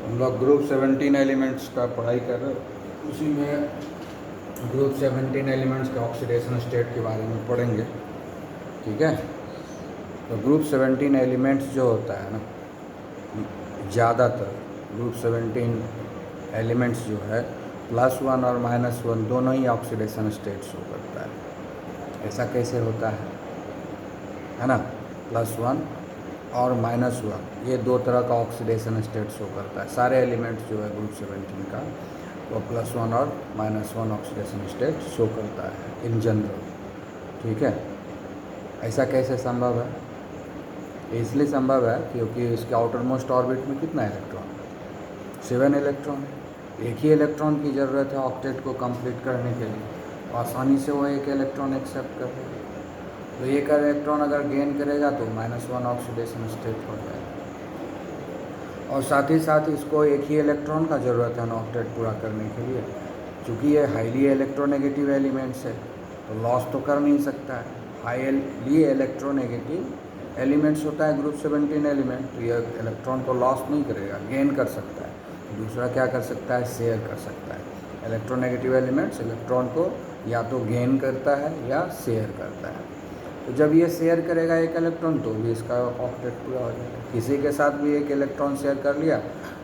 हम लोग group 17 elements का पढ़ाई कर रहे हैं, उसी में ग्रुप 17 एलिमेंट्स के ऑक्सीडेशन स्टेट के बारे में पढ़ेंगे। ठीक है, तो ग्रुप 17 एलिमेंट्स जो होता है ना, ज़्यादातर ग्रुप 17 एलिमेंट्स जो है +1 और -1 दोनों ही ऑक्सीडेशन स्टेट शो करता है। ऐसा कैसे होता है ना, +1 और -1 ये दो तरह का ऑक्सीडेशन स्टेट शो करता है। सारे एलिमेंट्स जो है ग्रुप 17 का वो +1 और -1 ऑक्सीडेशन स्टेट शो करता है इन जनरल। ठीक है, ऐसा कैसे संभव है? इसलिए संभव है क्योंकि इसके आउटर मोस्ट ऑर्बिट में कितना इलेक्ट्रॉन? 7 इलेक्ट्रॉन। एक ही इलेक्ट्रॉन की ज़रूरत है ऑक्टेट को कंप्लीट करने के लिए, आसानी से वो एक इलेक्ट्रॉन एक्सेप्ट कर लेगा। तो एक इलेक्ट्रॉन अगर गेन करेगा तो -1 ऑक्सीडेशन स्टेट हो जाएगा, और साथ ही साथ इसको एक ही इलेक्ट्रॉन का ज़रूरत है ऑक्टेट पूरा करने के लिए। चूँकि ये हाईली इलेक्ट्रोनेगेटिव एलिमेंट्स है तो लॉस तो कर नहीं सकता है। हाईली इलेक्ट्रोनेगेटिव एलिमेंट्स होता है ग्रुप 17 एलिमेंट, तो ये इलेक्ट्रॉन को लॉस नहीं करेगा, गेन कर सकता है। दूसरा क्या कर सकता है? शेयर कर सकता है। इलेक्ट्रोनेगेटिव एलिमेंट्स इलेक्ट्रॉन को या तो गेन करता है या शेयर करता है। तो जब ये शेयर करेगा एक इलेक्ट्रॉन तो भी इसका ऑक्टेट पूरा हो जाएगा। किसी के साथ भी एक इलेक्ट्रॉन शेयर कर लिया,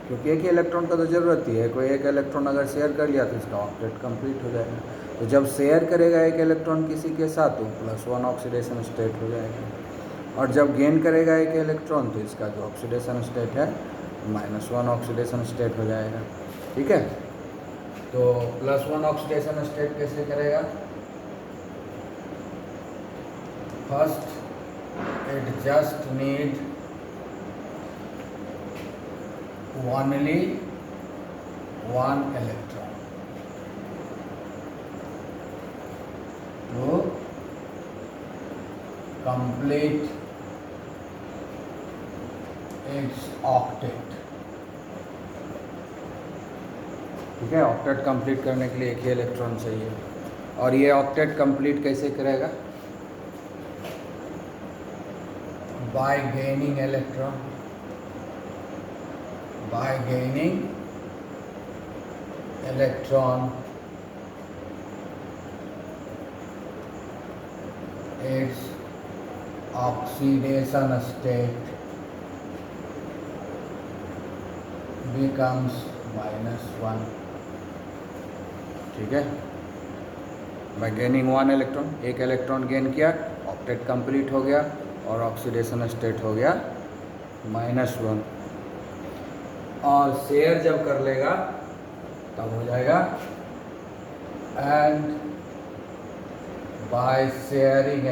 क्योंकि एक ही इलेक्ट्रॉन का तो ज़रूरत ही है, कोई एक इलेक्ट्रॉन अगर शेयर कर लिया तो इसका ऑक्टेट कंप्लीट हो जाएगा। तो जब शेयर करेगा एक इलेक्ट्रॉन किसी के साथ तो +1 ऑक्सीडेशन स्टेट हो जाएगा, और जब गेन करेगा एक इलेक्ट्रॉन तो इसका जो ऑक्सीडेशन स्टेट है -1 ऑक्सीडेशन स्टेट हो जाएगा। ठीक है, तो +1 ऑक्सीडेशन स्टेट कैसे करेगा? First, it just need only one electron to complete its octet। ठीक है, ऑक्टेट कंप्लीट करने के लिए एक ही इलेक्ट्रॉन चाहिए, और ये ऑक्टेट कंप्लीट कैसे करेगा? by gaining electron, its oxidation state becomes -1। ठीक है, by gaining 1 इलेक्ट्रॉन, एक इलेक्ट्रॉन गेन किया, ऑक्टेट कंप्लीट हो गया और ऑक्सीडेशन स्टेट हो गया -1। और शेयर जब कर लेगा तब हो जाएगा, and by sharing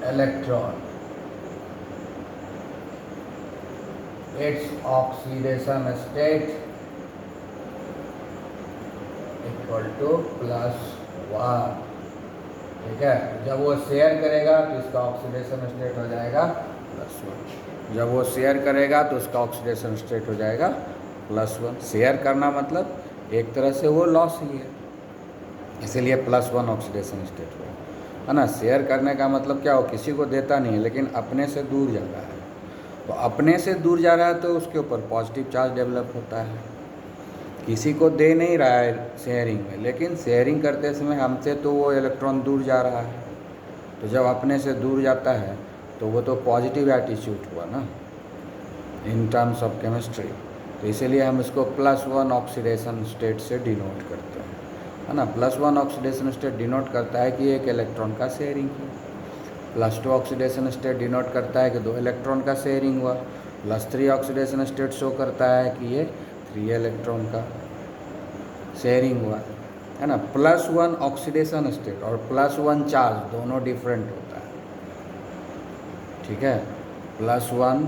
electron its oxidation state equal to +1। ठीक है, जब वो शेयर करेगा तो इसका ऑक्सीडेशन स्टेट हो जाएगा +1। जब वो शेयर करेगा तो उसका ऑक्सीडेशन स्टेट हो जाएगा +1। शेयर करना मतलब एक तरह से वो लॉस ही है, इसीलिए +1 ऑक्सीडेशन स्टेट हुआ, है ना। शेयर करने का मतलब क्या हो? किसी को देता नहीं है लेकिन अपने से दूर जा रहा है। तो अपने से दूर जा रहा है तो उसके ऊपर पॉजिटिव चार्ज डेवलप होता है। किसी को दे नहीं रहा है शेयरिंग में, लेकिन शेयरिंग करते समय हमसे तो वो इलेक्ट्रॉन दूर जा रहा है। तो जब अपने से दूर जाता है तो वो तो पॉजिटिव एटीट्यूड हुआ ना इन टर्म्स ऑफ केमिस्ट्री। तो इसीलिए हम इसको +1 ऑक्सीडेशन स्टेट से डिनोट करते हैं, है ना। +1 ऑक्सीडेशन स्टेट डिनोट करता है कि एक इलेक्ट्रॉन का शेयरिंग हुआ। +2 ऑक्सीडेशन स्टेट डिनोट करता है कि 2 इलेक्ट्रॉन का शेयरिंग हुआ। +3 ऑक्सीडेशन स्टेट शो करता है कि ये 3 इलेक्ट्रॉन का शेयरिंग हुआ, है ना। +1 ऑक्सीडेशन स्टेट और +1 चार्ज दोनों डिफरेंट होता है। ठीक है, +1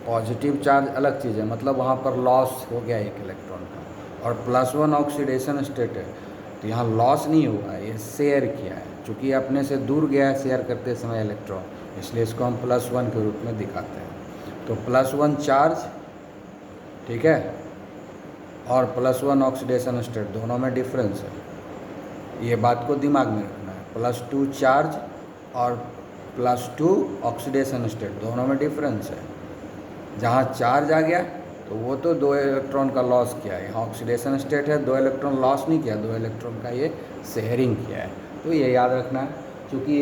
पॉजिटिव चार्ज अलग चीज़ है, मतलब वहाँ पर लॉस हो गया एक इलेक्ट्रॉन का, और +1 ऑक्सीडेशन स्टेट है तो यहाँ लॉस नहीं हुआ है, ये शेयर किया है। चूँकि अपने से दूर गया है शेयर करते समय इलेक्ट्रॉन, इसलिए इसको हम +1 के रूप में दिखाते हैं। तो +1 चार्ज, ठीक है, और +1 ऑक्सीडेशन स्टेट दोनों में डिफरेंस है, ये बात को दिमाग में रखना है। +2 चार्ज और +2 ऑक्सीडेशन स्टेट, दोनों में डिफरेंस है। जहाँ चार्ज आ गया तो वो तो 2 इलेक्ट्रॉन का लॉस किया है, यहाँ ऑक्सीडेशन स्टेट है, 2 इलेक्ट्रॉन लॉस नहीं किया, 2 इलेक्ट्रॉन का ये शेयरिंग किया है। तो ये याद रखना है, क्योंकि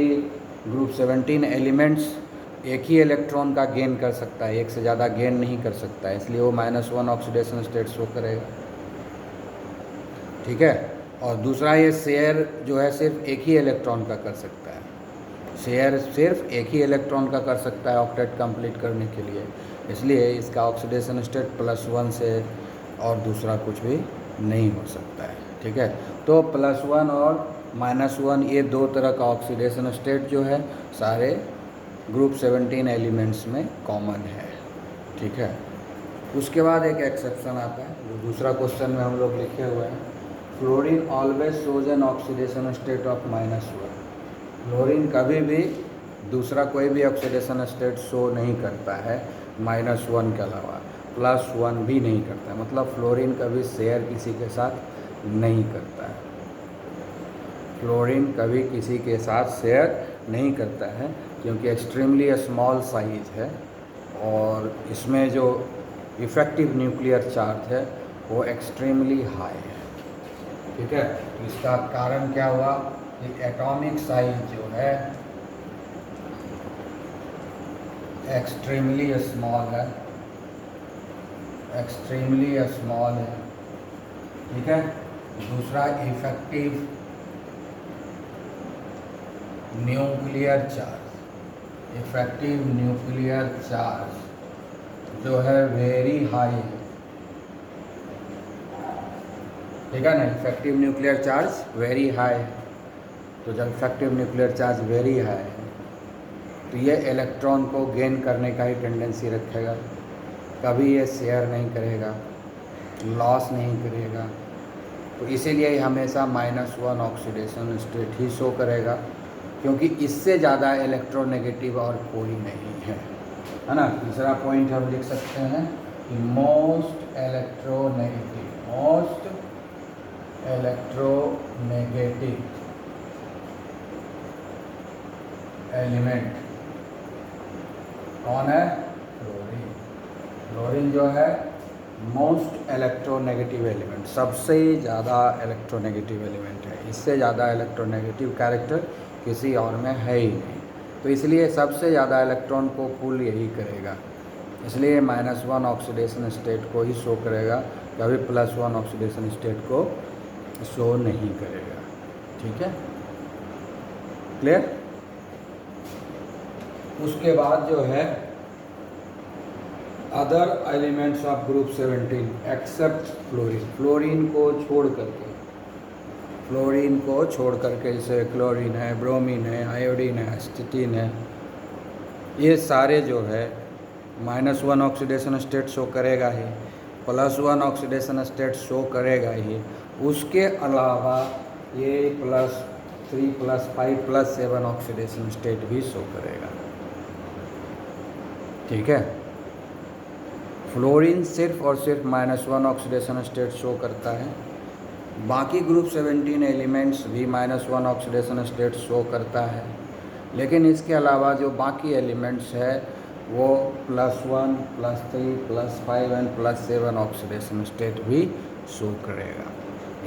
ग्रुप 17 एलिमेंट्स एक ही इलेक्ट्रॉन का गेन कर सकता है, एक से ज़्यादा गेन नहीं कर सकता है, इसलिए वो -1 ऑक्सीडेशन स्टेट शो करेगा। ठीक है। और दूसरा, ये शेयर जो है सिर्फ एक ही इलेक्ट्रॉन का कर सकता है, शेयर सिर्फ एक ही इलेक्ट्रॉन का कर सकता है ऑक्टेट कंप्लीट करने के लिए, इसलिए इसका ऑक्सीडेशन स्टेट +1 से और दूसरा कुछ भी नहीं हो सकता है। ठीक है। तो +1 और -1 ये 2 तरह का ऑक्सीडेशन स्टेट जो है सारे ग्रुप 17 एलिमेंट्स में कॉमन है। ठीक है। उसके बाद एक एक्सेप्शन आता है जो दूसरा क्वेश्चन में हम लोग लिखे हुए हैं, fluorine always shows an oxidation state of -1। Fluorine कभी भी दूसरा कोई भी ऑक्सीडेशन स्टेट शो नहीं करता है -1 के अलावा, +1 भी नहीं करता है, मतलब फ्लोरीन कभी शेयर किसी के साथ नहीं करता है। फ्लोरीन कभी किसी के साथ शेयर नहीं करता है क्योंकि एक्सट्रीमली स्मॉल साइज है और इसमें जो इफ़ेक्टिव न्यूक्लियर चार्ज है वो एक्सट्रीमली हाई है। ठीक है। तो इसका कारण क्या हुआ कि एटॉमिक साइज जो है एक्सट्रीमली स्मॉल है, एक्सट्रीमली स्मॉल है। ठीक है। दूसरा, effective nuclear charge, effective nuclear charge जो है वेरी हाई है। ठीक है ना, effective nuclear charge very high है। तो जब effective nuclear charge very high है तो ये इलेक्ट्रॉन को गेन करने का ही टेंडेंसी रखेगा, कभी ये शेयर नहीं करेगा, लॉस नहीं करेगा। तो इसीलिए हमेशा -1 ऑक्सीडेशन स्टेट ही शो करेगा, क्योंकि इससे ज़्यादा इलेक्ट्रोनेगेटिव और कोई नहीं है ना। तीसरा पॉइंट हम लिख सकते हैं कि मोस्ट इलेक्ट्रोनेगेटिव एलिमेंट कौन है? फ्लोरीन। फ्लोरीन जो है मोस्ट इलेक्ट्रोनेगेटिव एलिमेंट, सबसे ज़्यादा इलेक्ट्रोनेगेटिव एलिमेंट है, इससे ज़्यादा इलेक्ट्रोनेगेटिव कैरेक्टर किसी और में है ही नहीं। तो इसलिए सबसे ज़्यादा इलेक्ट्रॉन को पुल यही करेगा, इसलिए -1 ऑक्सीडेशन स्टेट को ही शो करेगा, कभी +1 ऑक्सीडेशन स्टेट को शो नहीं करेगा। ठीक है, क्लियर। उसके बाद जो है other elements of group 17 except fluorine, fluorine को छोड़ करके, फ्लोरीन को छोड़ करके, जैसे क्लोरीन है, ब्रोमीन है, आयोडीन है, एसिटिन है, ये सारे जो है -1 ऑक्सीडेशन स्टेट शो करेगा ही, +1 ऑक्सीडेशन स्टेट शो करेगा ही। उसके अलावा ये +3 +5 +7 ऑक्सीडेशन स्टेट भी शो करेगा। ठीक है। फ्लोरीन सिर्फ और सिर्फ -1 ऑक्सीडेशन स्टेट शो करता है, बाकी ग्रुप 17 एलिमेंट्स भी -1 ऑक्सीडेशन स्टेट शो करता है, लेकिन इसके अलावा जो बाकी एलिमेंट्स है वो +1 +3 +5 एंड +7 ऑक्सीडेशन स्टेट भी शो करेगा।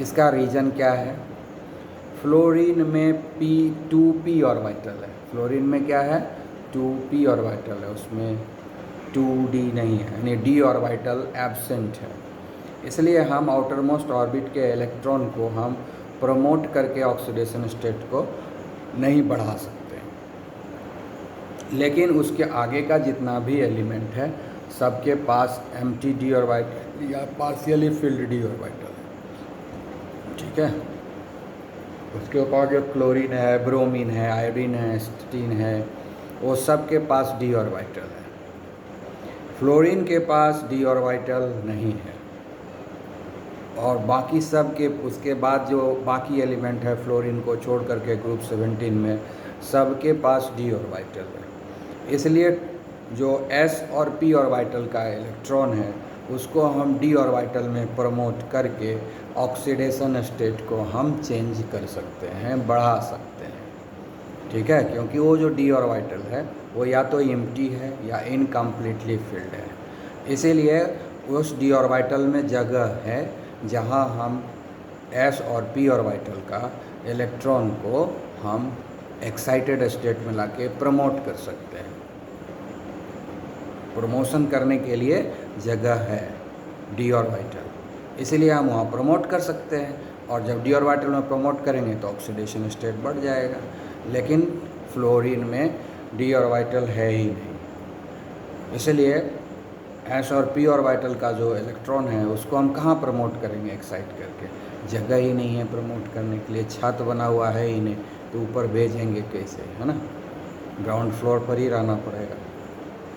इसका रीज़न क्या है? फ्लोरीन में 2p ऑर्बिटल है, फ्लोरीन में क्या है? 2p ऑर्बिटल है, उसमें 2d नहीं है, यानी d ऑर्बिटल एब्सेंट है। इसलिए हम आउटर मोस्ट ऑर्बिट के इलेक्ट्रॉन को हम प्रमोट करके ऑक्सीडेशन स्टेट को नहीं बढ़ा सकते, लेकिन उसके आगे का जितना भी एलिमेंट है सबके पास एम्प्टी d ऑर्बिटल या पार्शियली फिल्ड d ऑर्बिटल है। ठीक है। उसके ऊपर जो क्लोरीन है, ब्रोमीन है, आयोडीन है, एसिटिन है, वो सब के पास d ऑर्बिटल है। फ्लोरीन के पास d ऑर्बिटल नहीं है, और बाकी सब के उसके बाद जो बाकी एलिमेंट है फ्लोरीन को छोड़ करके ग्रुप 17 में सबके पास d ऑर्बिटल है। इसलिए जो s और p ऑर्बिटल का इलेक्ट्रॉन है उसको हम d ऑर्बिटल में प्रमोट करके ऑक्सीडेशन स्टेट को हम चेंज कर सकते हैं, बढ़ा सकते हैं। ठीक है, क्योंकि वो जो डी ऑर्बिटल है वो या तो एम्प्टी है या इनकम्प्लीटली फिल्ड है। इसीलिए उस डी ऑर्बिटल में जगह है जहाँ हम एस और पी ऑर्बिटल का इलेक्ट्रॉन को हम एक्साइटेड स्टेट में लाके प्रमोट कर सकते हैं। प्रमोशन करने के लिए जगह है डी ऑर्बिटल, इसीलिए हम वहाँ प्रमोट कर सकते हैं। और जब डी ऑर्बिटल में प्रमोट करेंगे तो ऑक्सीडेशन स्टेट बढ़ जाएगा। लेकिन फ्लोरीन में डी ऑर्बिटल है ही नहीं, इसलिए एस और पी ऑर्बिटल का जो इलेक्ट्रॉन है उसको हम कहाँ प्रमोट करेंगे एक्साइट करके? जगह ही नहीं है प्रमोट करने के लिए, छत बना हुआ है ही नहीं, तो ऊपर भेजेंगे कैसे, है ना? ग्राउंड फ्लोर पर ही रहना पड़ेगा।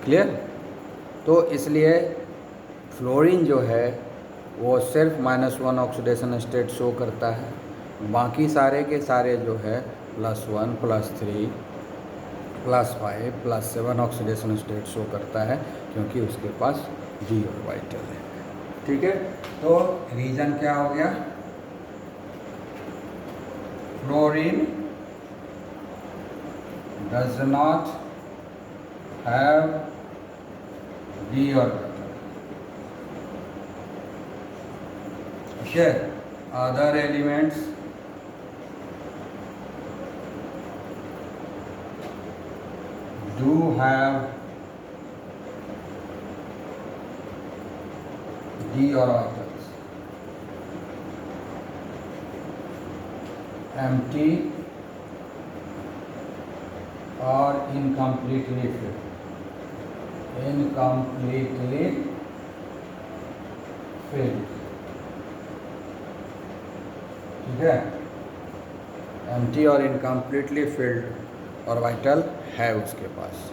क्लियर? तो इसलिए फ्लोरीन जो है वो सिर्फ -1 ऑक्सीडेशन स्टेट शो करता है, बाकी सारे के सारे जो है +1 +3 +5 +7 ऑक्सीडेशन स्टेट शो करता है, क्योंकि उसके पास डी ऑर्बिटल है। ठीक है, तो रीजन क्या हो गया? Fluorine does not have D orbital. Okay, other elements do have d orbitals, empty or incompletely filled, incompletely filled। ठीक है, एम्प्टी और इनकम्प्लीटली फिल्ड ऑर्बिटल है उसके पास,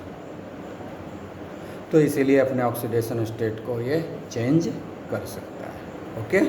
तो इसीलिए अपने ऑक्सीडेशन स्टेट को ये चेंज कर सकता है। ओके।